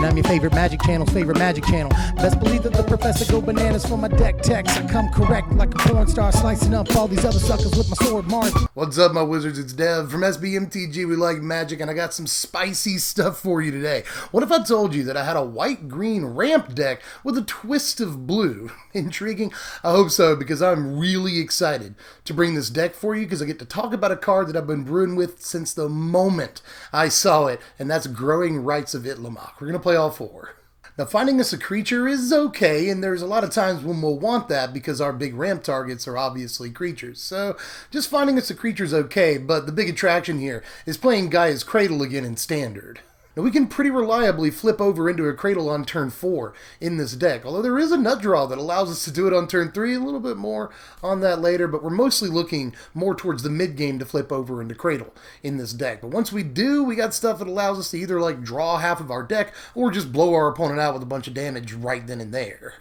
I'm your favorite magic channel's favorite magic channel. Best believe that the professor go bananas for my deck techs. I come correct like a porn star, slicing up all these other suckers with my sword mark. What's up, my wizards? It's Dev from Mtg. We like magic, and I got some spicy stuff for you today. What if I told you that I had a white-green ramp deck with a twist of blue? Intriguing? I hope so, because I'm really excited to bring this deck for you, because I get to talk about a card that I've been brewing with since the moment I saw it, and that's Growing Rites of Itlimoc. We're going to play all four. Now, finding us a creature is okay, and there's a lot of times when we'll want that because our big ramp targets are obviously creatures. So, just finding us a creature is okay, but the big attraction here is playing Gaia's Cradle again in Standard. Now, we can pretty reliably flip over into a Cradle on turn 4 in this deck, although there is a nut draw that allows us to do it on turn 3, a little bit more on that later, but we're mostly looking more towards the mid-game to flip over into Cradle in this deck. But once we do, we got stuff that allows us to either like draw half of our deck or just blow our opponent out with a bunch of damage right then and there.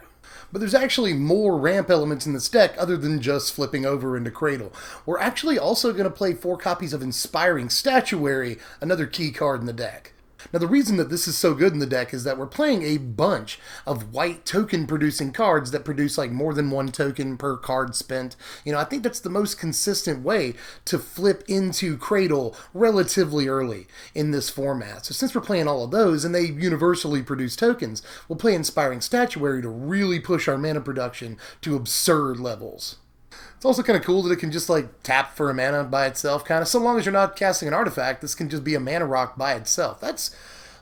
But there's actually more ramp elements in this deck other than just flipping over into Cradle. We're actually also going to play 4 copies of Inspiring Statuary, another key card in the deck. Now, the reason that this is so good in the deck is that we're playing a bunch of white token-producing cards that produce like more than 1 token per card spent. You know, I think that's the most consistent way to flip into Cradle relatively early in this format. So since we're playing all of those, and they universally produce tokens, we'll play Inspiring Statuary to really push our mana production to absurd levels. It's also kind of cool that it can just like tap for a mana by itself, kind of. So long as you're not casting an artifact, this can just be a mana rock by itself. That's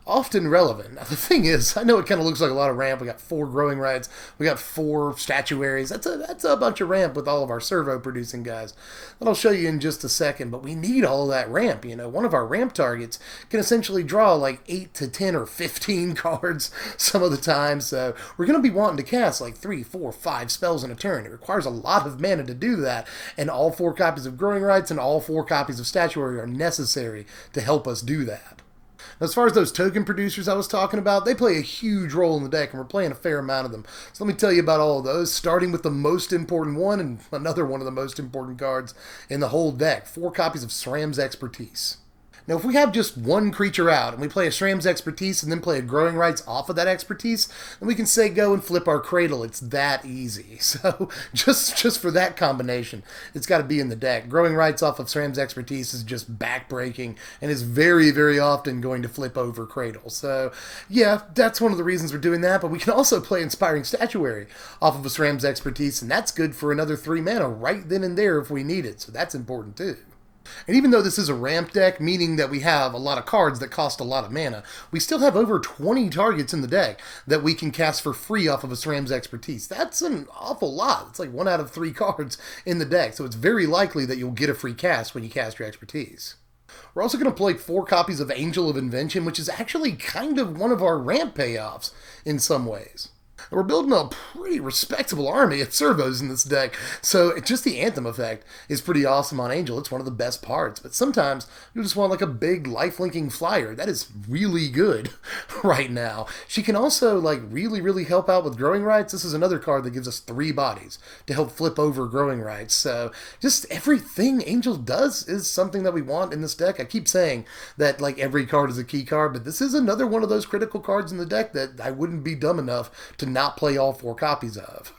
often relevant. Now, the thing is, I know it kind of looks like a lot of ramp. We got 4 Growing Rites, we got 4 Statuaries. That's a bunch of ramp with all of our servo-producing guys. That I'll show you in just a second, but we need all of that ramp, you know. One of our ramp targets can essentially draw like 8 to 10 or 15 cards some of the time, so we're going to be wanting to cast like 3, 4, 5 spells in a turn. It requires a lot of mana to do that, and all 4 copies of Growing Rites and all 4 copies of Statuary are necessary to help us do that. As far as those token producers I was talking about, they play a huge role in the deck, and we're playing a fair amount of them. So let me tell you about all of those, starting with the most important one, and another one of the most important cards in the whole deck, 4 copies of SRAM's Expertise. Now, if we have just 1 creature out, and we play a SRAM's Expertise and then play a Growing Rites off of that Expertise, then we can say go and flip our Cradle. It's that easy. So, just for that combination, it's got to be in the deck. Growing Rites off of SRAM's Expertise is just backbreaking, and is very, very often going to flip over Cradle. So, yeah, that's one of the reasons we're doing that, but we can also play Inspiring Statuary off of a SRAM's Expertise, and that's good for another 3 mana right then and there if we need it, so that's important too. And even though this is a ramp deck, meaning that we have a lot of cards that cost a lot of mana, we still have over 20 targets in the deck that we can cast for free off of a SRAM's Expertise. That's an awful lot. It's like 1 out of 3 cards in the deck, so it's very likely that you'll get a free cast when you cast your Expertise. We're also going to play 4 copies of Angel of Invention, which is actually kind of one of our ramp payoffs in some ways. We're building a pretty respectable army of servos in this deck, so just the Anthem effect is pretty awesome on Angel. It's one of the best parts, but sometimes you just want like a big life-linking flyer. That is really good right now. She can also like really help out with Growing Rites. This is another card that gives us 3 bodies to help flip over Growing Rites, so just everything Angel does is something that we want in this deck. I keep saying that like every card is a key card, but this is another one of those critical cards in the deck that I wouldn't be dumb enough to not play all 4 copies of.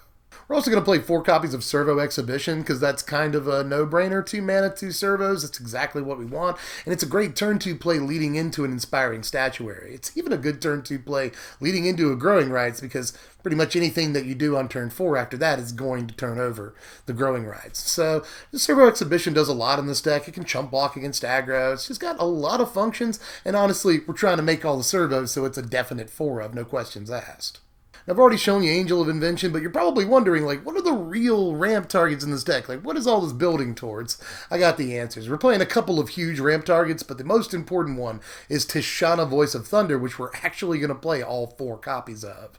We're also going to play 4 copies of Servo Exhibition, because that's kind of a no-brainer. 2 mana, 2 servos, that's exactly what we want, and it's a great turn 2 play leading into an Inspiring Statuary. It's even a good turn 2 play leading into a Growing Rites, because pretty much anything that you do on turn 4 after that is going to turn over the Growing Rites. So the Servo Exhibition does a lot in this deck. It can chump block against aggro. It's just got a lot of functions, and honestly, we're trying to make all the servos, so it's a definite 4 of, no questions asked. I've already shown you Angel of Invention, but you're probably wondering, like, what are the real ramp targets in this deck? Like, what is all this building towards? I got the answers. We're playing a couple of huge ramp targets, but the most important one is Tishana, Voice of Thunder, which we're actually going to play all 4 copies of.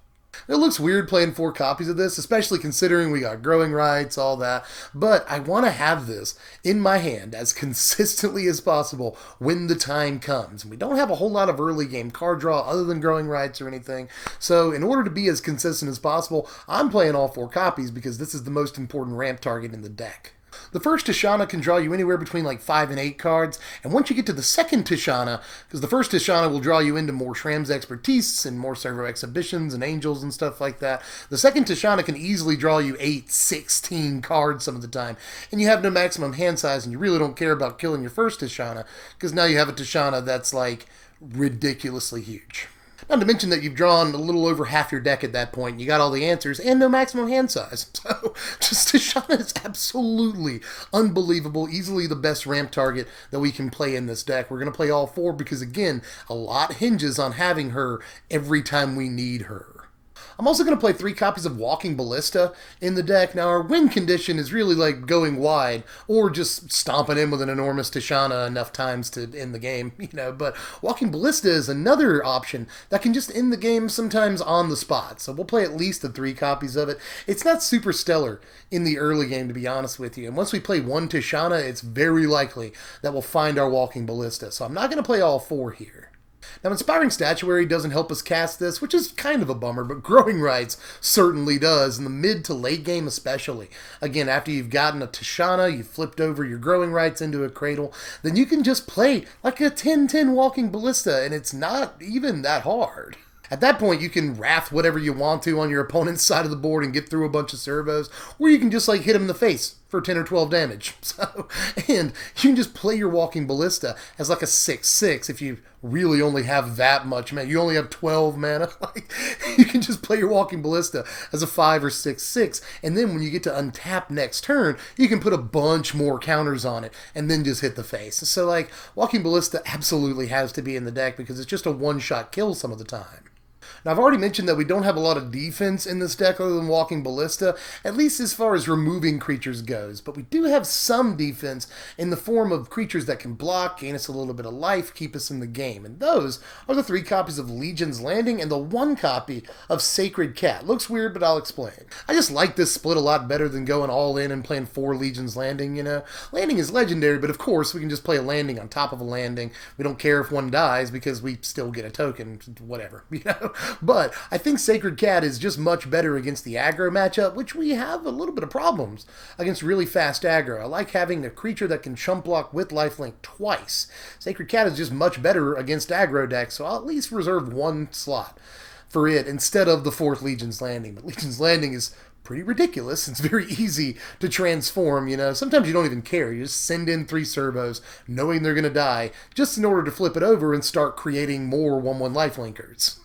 It looks weird playing 4 copies of this, especially considering we got Growing Rites, all that, but I want to have this in my hand as consistently as possible when the time comes. And we don't have a whole lot of early game card draw other than Growing Rites or anything, so in order to be as consistent as possible, I'm playing all 4 copies because this is the most important ramp target in the deck. The first Tishana can draw you anywhere between like 5 and 8 cards, and once you get to the second Tishana, because the first Tishana will draw you into more Shram's Expertise and more Servo Exhibitions and Angels and stuff like that, the second Tishana can easily draw you 8, 16 cards some of the time, and you have no maximum hand size, and you really don't care about killing your first Tishana, because now you have a Tishana that's like ridiculously huge. Not to mention that you've drawn a little over half your deck at that point. You got all the answers and no maximum hand size. So, just Tishana is absolutely unbelievable. Easily the best ramp target that we can play in this deck. We're going to play all 4 because, again, a lot hinges on having her every time we need her. I'm also going to play 3 copies of Walking Ballista in the deck. Now, our win condition is really like going wide or just stomping in with an enormous Tishana enough times to end the game, but Walking Ballista is another option that can just end the game sometimes on the spot. So we'll play at least the 3 copies of it. It's not super stellar in the early game, to be honest with you. And once we play 1 Tishana, it's very likely that we'll find our Walking Ballista. So I'm not going to play all 4 here. Now, Inspiring Statuary doesn't help us cast this, which is kind of a bummer, but Growing Rites certainly does, in the mid to late game especially. Again, after you've gotten a Tishana, you've flipped over your Growing Rites into a Cradle, then you can just play like a 10-10 Walking Ballista, and it's not even that hard. At that point, you can wrath whatever you want to on your opponent's side of the board and get through a bunch of servos, or you can just like hit him in the face for 10 or 12 damage. And you can just play your Walking Ballista as like a 6/6 if you really only have that much mana. You only have 12 mana. You can just play your Walking Ballista as a 5 or 6/6, and then when you get to untap next turn, you can put a bunch more counters on it and then just hit the face. So like, Walking Ballista absolutely has to be in the deck because it's just a one-shot kill some of the time. Now, I've already mentioned that we don't have a lot of defense in this deck other than Walking Ballista, at least as far as removing creatures goes, but we do have some defense in the form of creatures that can block, gain us a little bit of life, keep us in the game, and those are the 3 copies of Legion's Landing and the 1 copy of Sacred Cat. Looks weird, but I'll explain. I just like this split a lot better than going all in and playing 4 Legion's Landing, Landing is legendary, but of course we can just play a landing on top of a landing. We don't care if one dies because we still get a token, whatever, But I think Sacred Cat is just much better against the aggro matchup, which we have a little bit of problems against really fast aggro. I like having a creature that can chump block with lifelink twice. Sacred Cat is just much better against aggro decks, so I'll at least reserve 1 slot for it instead of the 4th Legion's Landing. But Legion's Landing is pretty ridiculous. It's very easy to transform, Sometimes you don't even care. You just send in 3 servos, knowing they're going to die, just in order to flip it over and start creating more 1/1 lifelinkers.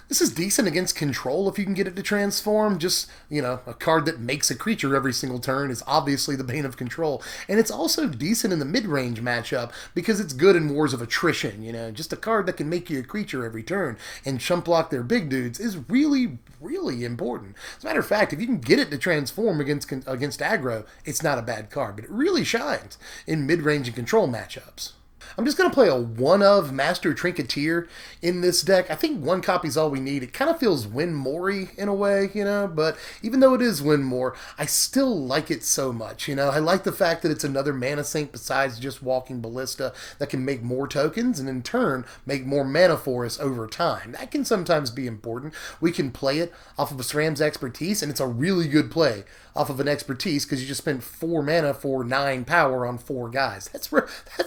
This is decent against control if you can get it to transform. Just, a card that makes a creature every single turn is obviously the bane of control. And it's also decent in the mid-range matchup because it's good in Wars of Attrition. Just a card that can make you a creature every turn and chump block their big dudes is really, really important. As a matter of fact, if you can get it to transform against aggro, it's not a bad card. But it really shines in mid-range and control matchups. I'm just going to play a 1-of Master Trinketeer in this deck. I think 1 copy's all we need. It kind of feels Win Mori in a way, but even though it is Win More, I still like it so much, I like the fact that it's another mana sink besides just Walking Ballista that can make more tokens and in turn make more mana for us over time. That can sometimes be important. We can play it off of a Shram's Expertise, and it's a really good play off of an Expertise because you just spent 4 mana for 9 power on 4 guys. That's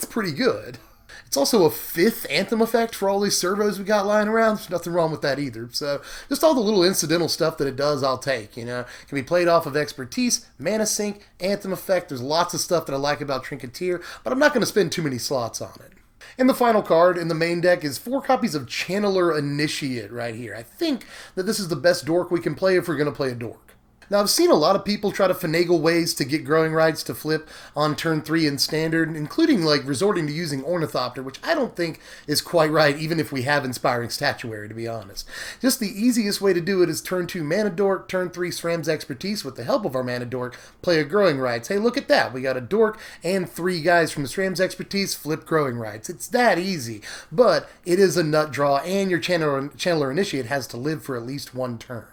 pretty good. It's also a 5th Anthem effect for all these servos we got lying around. There's nothing wrong with that either. So just all the little incidental stuff that it does, I'll take. Can be played off of Expertise, Mana Sink, Anthem effect. There's lots of stuff that I like about Trinketeer, but I'm not going to spend too many slots on it. And the final card in the main deck is 4 copies of Channeler Initiate right here. I think that this is the best dork we can play if we're going to play a dork. Now, I've seen a lot of people try to finagle ways to get Growing Rites to flip on turn 3 in Standard, including resorting to using Ornithopter, which I don't think is quite right, even if we have Inspiring Statuary, to be honest. Just the easiest way to do it is turn 2 Mana Dork, turn 3 Shram's Expertise with the help of our Mana Dork, play a Growing Rites. Hey, look at that. We got a Dork and 3 guys from the Shram's Expertise, flip Growing Rites. It's that easy, but it is a nut draw, and your Channeler Initiate has to live for at least 1 turn.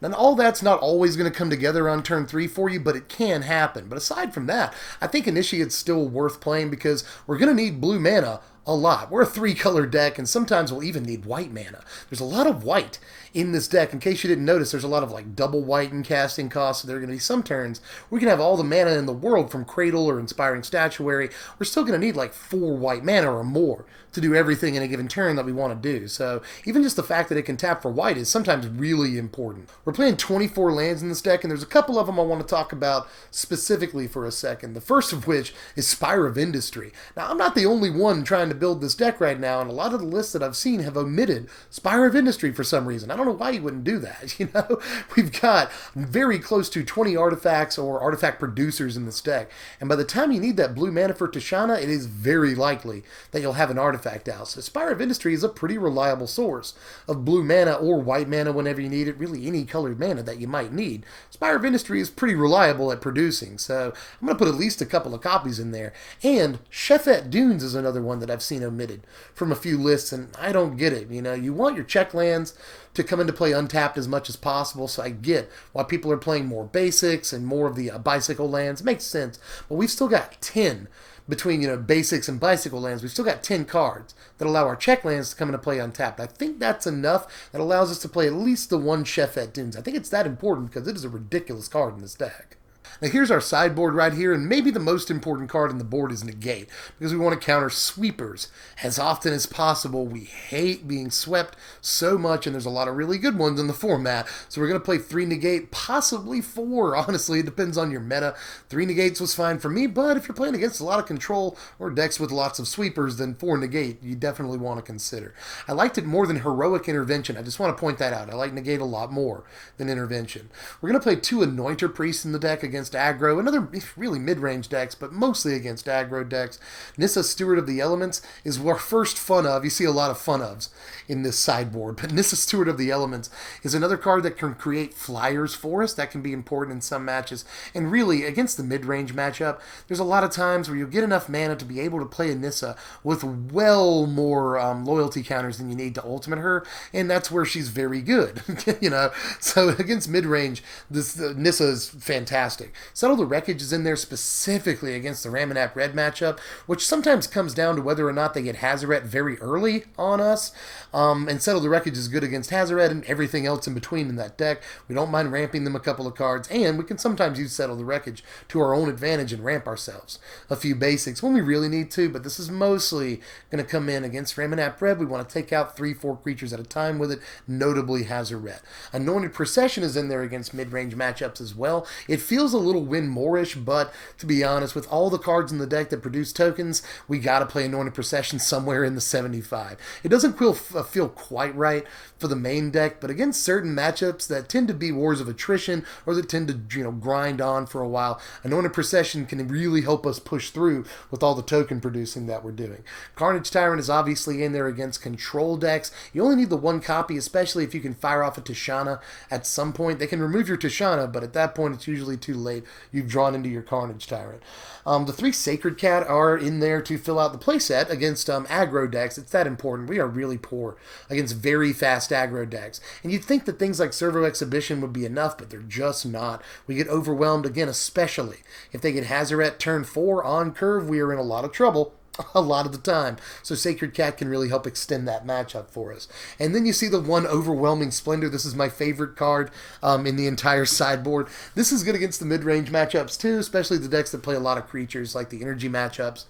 Now, all that's not always going to come together on turn 3 for you, but it can happen. But aside from that, I think Initiate's still worth playing because we're going to need blue mana a lot. We're a 3-color deck, and sometimes we'll even need white mana. There's a lot of white in this deck. In case you didn't notice, there's a lot of like double white in casting costs, so there are going to be some turns we can have all the mana in the world from Cradle or Inspiring Statuary. We're still going to need like 4 white mana or more to do everything in a given turn that we want to do. So even just the fact that it can tap for white is sometimes really important. We're playing 24 lands in this deck, and there's a couple of them I want to talk about specifically for a second. The first of which is Spire of Industry. Now, I'm not the only one trying to build this deck right now, and a lot of the lists that I've seen have omitted Spire of Industry for some reason. I don't know why you wouldn't do that. You know, we've got very close to 20 artifacts or artifact producers in this deck, and by the time you need that blue mana for Tishana, it is very likely that you'll have an artifact out. So Spire of Industry is a pretty reliable source of blue mana or white mana whenever you need it, really any colored mana that you might need. Spire of Industry is pretty reliable at producing, so I'm going to put at least a couple of copies in there. And Shefet Dunes is another one that I've seen omitted from a few lists, and I don't get it. You know, you want your check lands to come into play untapped as much as possible, so I get why people are playing more basics and more of the bicycle lands. It makes sense, but we've still got 10 between, you know, basics and bicycle lands. We've still got 10 cards that allow our check lands to come into play untapped. I think that's enough. That allows us to play at least the one Shefet Dunes. I think it's that important because it is a ridiculous card in this deck. Now here's our sideboard right here, and maybe the most important card on the board is Negate, because we want to counter sweepers as often as possible. We hate being swept so much, and there's a lot of really good ones in the format, so we're going to play 3 Negate, possibly 4, honestly, it depends on your meta. 3 Negates was fine for me, but if you're playing against a lot of control or decks with lots of sweepers, then 4 Negate you definitely want to consider. I liked it more than Heroic Intervention. I just want to point that out. I like Negate a lot more than Intervention. We're going to play 2 Anointer Priests in the deck against aggro, and other really mid-range decks, but mostly against aggro decks. Nissa, Steward of the Elements, is our first fun of. You see a lot of fun ofs in this sideboard, but Nissa, Steward of the Elements is another card that can create flyers for us. That can be important in some matches, and really, against the mid-range matchup, there's a lot of times where you'll get enough mana to be able to play a Nissa with well more loyalty counters than you need to ultimate her, and that's where she's very good, you know? So against mid-range, this Nissa is fantastic. Settle the Wreckage is in there specifically against the Ramunap Red matchup, which sometimes comes down to whether or not they get Hazoret very early on us. And Settle the Wreckage is good against Hazoret and everything else in between in that deck. We don't mind ramping them a couple of cards, and we can sometimes use Settle the Wreckage to our own advantage and ramp ourselves a few basics when we really need to, but this is mostly going to come in against Ramunap Red. We want to take out 3-4 creatures at a time with it, notably Hazoret. Anointed Procession is in there against mid-range matchups as well. It feels a little win more-ish, but to be honest, with all the cards in the deck that produce tokens, we gotta play Anointed Procession somewhere in the 75. It doesn't feel quite right for the main deck, but against certain matchups that tend to be wars of attrition or that tend to, you know, grind on for a while, Anointed Procession can really help us push through with all the token producing that we're doing. Carnage Tyrant is obviously in there against control decks. You only need the 1 copy, especially if you can fire off a Tishana at some point. They can remove your Tishana, but at that point it's usually too late. You've drawn into your Carnage Tyrant. The 3 Sacred Cat are in there to fill out the playset against aggro decks. It's that important. We are really poor against very fast aggro decks. And you'd think that things like Servo Exhibition would be enough, but they're just not. We get overwhelmed again, especially if they get Hazoret turn 4 on curve. We are in a lot of trouble a lot of the time. So Sacred Cat can really help extend that matchup for us. And then you see the 1 Overwhelming Splendor. This is my favorite card in the entire sideboard. This is good against the mid-range matchups too, especially the decks that play a lot of creatures like the energy matchups.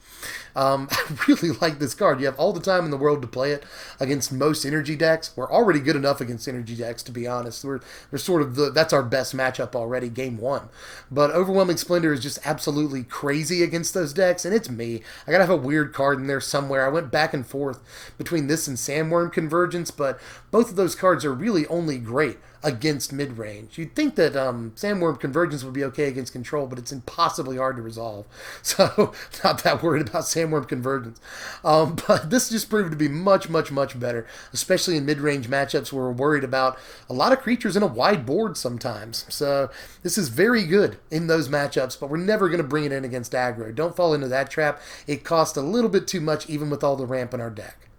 I really like this card. You have all the time in the world to play it against most energy decks. We're already good enough against energy decks, to be honest. We're sort of that's our best matchup already, game 1. But Overwhelming Splendor is just absolutely crazy against those decks, and it's me. I gotta have a weird card in there somewhere. I went back and forth between this and Sandworm Convergence, but both of those cards are really only great against mid-range. You'd think that Sandworm Convergence would be okay against control, but it's impossibly hard to resolve. So, not that worried about Sandworm Convergence. But this just proved to be much, much, much better, especially in mid-range matchups where we're worried about a lot of creatures in a wide board sometimes. So, this is very good in those matchups, but we're never going to bring it in against aggro. Don't fall into that trap. It costs a little bit too much even with all the ramp in our deck.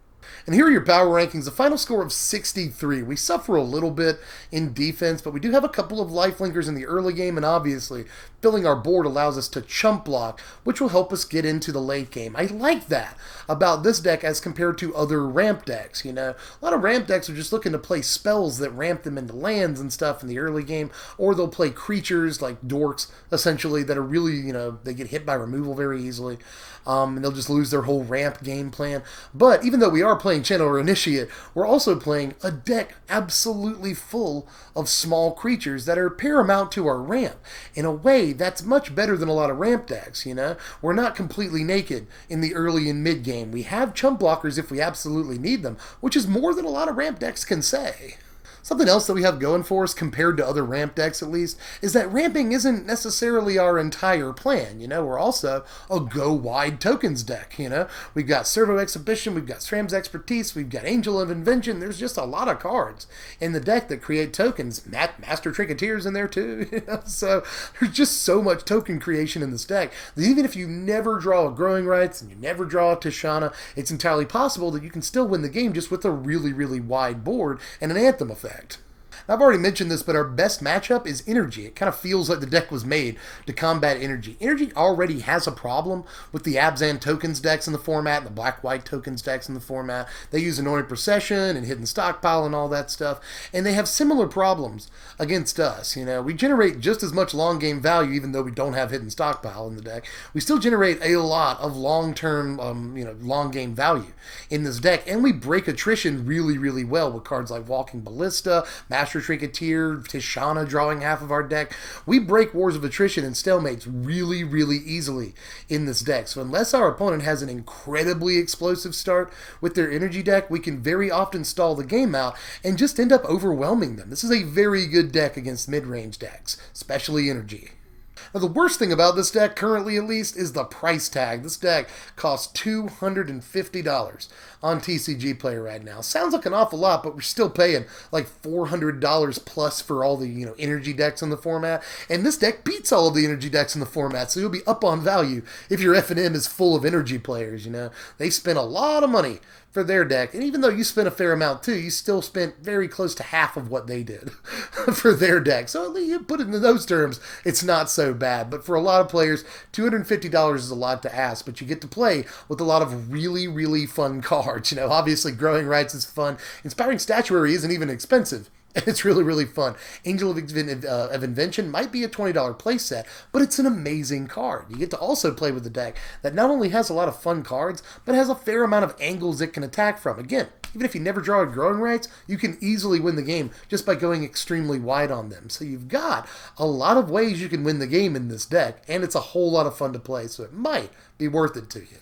And here are your power rankings. The final score of 63. We suffer a little bit in defense, but we do have a couple of lifelinkers in the early game, and obviously filling our board allows us to chump block, which will help us get into the late game. I like that about this deck as compared to other ramp decks, you know. A lot of ramp decks are just looking to play spells that ramp them into lands and stuff in the early game, or they'll play creatures like dorks, essentially, that are really, you know, they get hit by removal very easily. And they'll just lose their whole ramp game plan. But even though we are playing Channeler Initiate, we're also playing a deck absolutely full of small creatures that are paramount to our ramp. In a way, that's much better than a lot of ramp decks, you know? We're not completely naked in the early and mid game. We have chump blockers if we absolutely need them, which is more than a lot of ramp decks can say. Something else that we have going for us, compared to other ramp decks at least, is that ramping isn't necessarily our entire plan. You know, we're also a go-wide tokens deck, you know. We've got Servo Exhibition, we've got Stram's Expertise, we've got Angel of Invention. There's just a lot of cards in the deck that create tokens. Master Trinketeer's in there too, you know? So there's just so much token creation in this deck that even if you never draw a Growing Rites and you never draw a Tishana, it's entirely possible that you can still win the game just with a really, really wide board and an Anthem effect. I've already mentioned this, but our best matchup is Energy. It kind of feels like the deck was made to combat Energy. Energy already has a problem with the Abzan tokens decks in the format, and the black-white tokens decks in the format. They use Anointed Procession and Hidden Stockpile and all that stuff, and they have similar problems against us. You know, we generate just as much long-game value, even though we don't have Hidden Stockpile in the deck. We still generate a lot of long-term, long-game value in this deck, and we break attrition really, really well with cards like Walking Ballista, Master Trinketeer, Tishana drawing half of our deck. We break Wars of Attrition and Stalemates really, really easily in this deck. So unless our opponent has an incredibly explosive start with their Energy deck, we can very often stall the game out and just end up overwhelming them. This is a very good deck against mid-range decks, especially Energy. Now, the worst thing about this deck, currently at least, is the price tag. This deck costs $250 on TCG Player right now. Sounds like an awful lot, but we're still paying like $400 plus for all the, Energy decks in the format. And this deck beats all of the Energy decks in the format, so you'll be up on value if your F&M is full of Energy players, They spent a lot of money for their deck, and even though you spent a fair amount too, you still spent very close to half of what they did for their deck. So at least you put it in those terms, it's not so bad. But for a lot of players, $250 is a lot to ask, but you get to play with a lot of really, really fun cards. Obviously Growing Rites is fun. Inspiring Statuary isn't even expensive. It's really, really fun. Angel of Invention might be a $20 playset, but it's an amazing card. You get to also play with a deck that not only has a lot of fun cards, but has a fair amount of angles it can attack from. Again, even if you never draw a Growing Rites, you can easily win the game just by going extremely wide on them. So you've got a lot of ways you can win the game in this deck, and it's a whole lot of fun to play, so it might be worth it to you.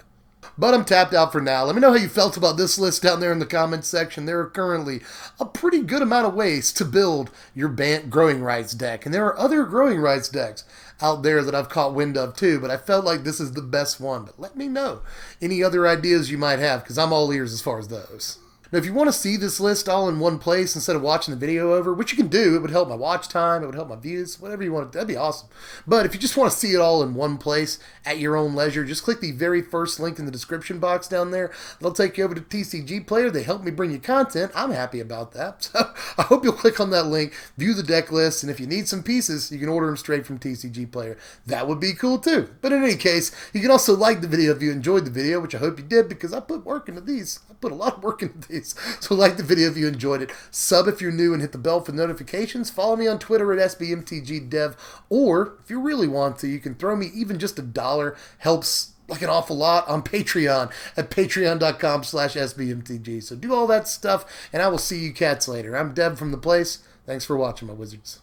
But I'm tapped out for now. Let me know how you felt about this list down there in the comments section. There are currently a pretty good amount of ways to build your Bant Growing Rites deck. And there are other Growing Rites decks out there that I've caught wind of too, but I felt like this is the best one. But let me know any other ideas you might have, because I'm all ears as far as those. Now, if you want to see this list all in one place instead of watching the video over, which you can do, it would help my watch time, it would help my views, whatever you want, that'd be awesome. But if you just want to see it all in one place at your own leisure, just click the very first link in the description box down there. That'll take you over to TCG Player. They help me bring you content. I'm happy about that. So I hope you'll click on that link, view the deck list, and if you need some pieces, you can order them straight from TCG Player. That would be cool too. But in any case, you can also like the video if you enjoyed the video, which I hope you did, because I put work into these. I put a lot of work into these. So like the video if you enjoyed it, sub if you're new, and hit the bell for notifications. Follow me on Twitter at SBMTGDev, or if you really want to, you can throw me even just $1. Helps like an awful lot on Patreon at patreon.com/SBMTG. So do all that stuff, and I will see you cats later. I'm Dev from The Place. Thanks for watching, my wizards.